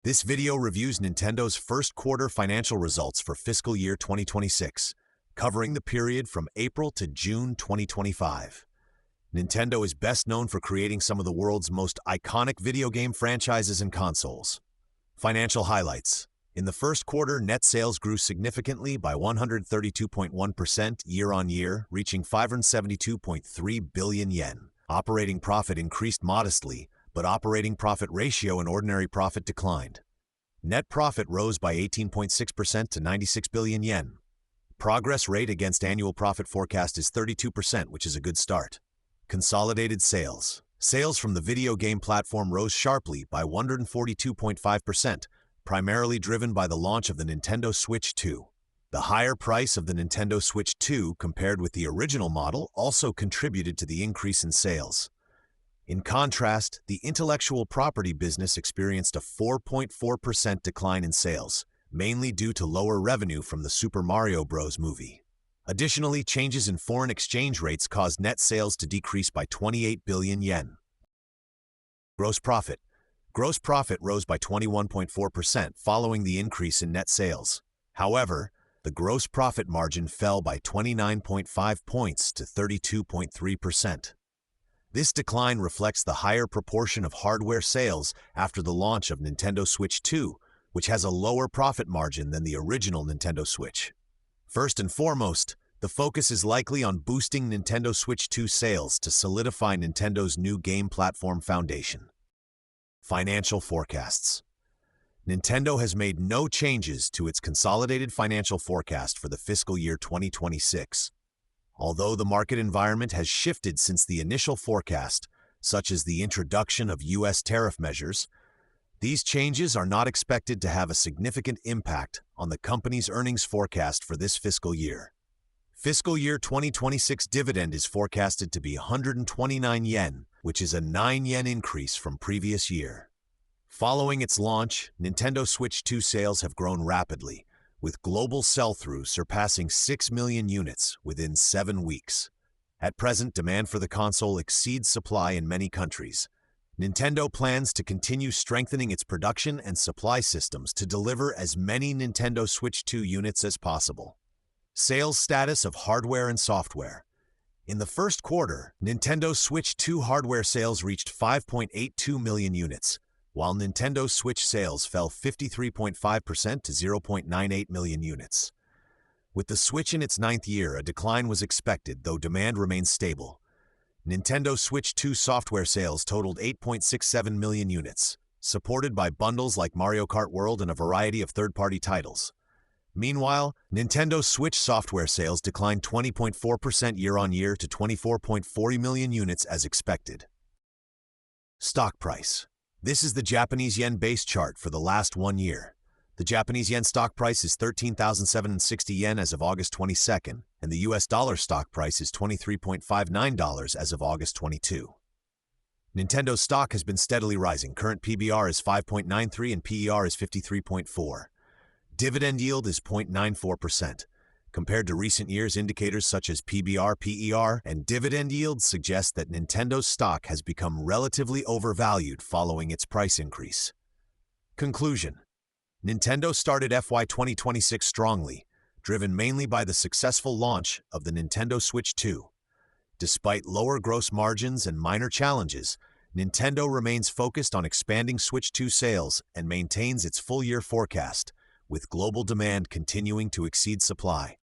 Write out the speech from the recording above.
This video reviews Nintendo's first quarter financial results for fiscal year 2026, covering the period from April to June 2025. Nintendo is best known for creating some of the world's most iconic video game franchises and consoles. Financial highlights. In the first quarter, net sales grew significantly by 132.1% year-on-year, reaching 572.3 billion yen. Operating profit increased modestly, but operating profit ratio and ordinary profit declined. Net profit rose by 18.6% to 96 billion yen. Progress rate against annual profit forecast is 32%, which is a good start. Consolidated sales. Sales from the video game platform rose sharply by 142.5%, primarily driven by the launch of the Nintendo Switch 2. The higher price of the Nintendo Switch 2 compared with the original model also contributed to the increase in sales. In contrast, the intellectual property business experienced a 4.4% decline in sales, mainly due to lower revenue from the Super Mario Bros. Movie. Additionally, changes in foreign exchange rates caused net sales to decrease by 28 billion yen. Gross profit. Gross profit rose by 21.4% following the increase in net sales. However, the gross profit margin fell by 29.5 points to 32.3%. This decline reflects the higher proportion of hardware sales after the launch of Nintendo Switch 2, which has a lower profit margin than the original Nintendo Switch. First and foremost, the focus is likely on boosting Nintendo Switch 2 sales to solidify Nintendo's new game platform foundation. Financial forecasts. Nintendo has made no changes to its consolidated financial forecast for the fiscal year 2026. Although the market environment has shifted since the initial forecast, such as the introduction of U.S. tariff measures, these changes are not expected to have a significant impact on the company's earnings forecast for this fiscal year. Fiscal year 2026 dividend is forecasted to be 129 yen, which is a 9 yen increase from previous year. Following its launch, Nintendo Switch 2 sales have grown rapidly, with global sell-through surpassing 6 million units within 7 weeks. At present, demand for the console exceeds supply in many countries. Nintendo plans to continue strengthening its production and supply systems to deliver as many Nintendo Switch 2 units as possible. Sales status of hardware and software. In the first quarter, Nintendo Switch 2 hardware sales reached 5.82 million units, while Nintendo Switch sales fell 53.5% to 0.98 million units. With the Switch in its 9th year, a decline was expected, though demand remains stable. Nintendo Switch 2 software sales totaled 8.67 million units, supported by bundles like Mario Kart World and a variety of third-party titles. Meanwhile, Nintendo Switch software sales declined 20.4% year-on-year to 24.40 million units as expected. Stock price. This is the Japanese yen base chart for the last 1 year. The Japanese yen stock price is 13,760 yen as of August 22nd, and the US dollar stock price is $23.59 as of August 22. Nintendo's stock has been steadily rising. Current PBR is 5.93 and PER is 53.4. Dividend yield is 0.94%. Compared to recent years, indicators such as PBR, PER, and dividend yield suggest that Nintendo's stock has become relatively overvalued following its price increase. Conclusion. Nintendo started FY2026 strongly, driven mainly by the successful launch of the Nintendo Switch 2. Despite lower gross margins and minor challenges, Nintendo remains focused on expanding Switch 2 sales and maintains its full-year forecast, with global demand continuing to exceed supply.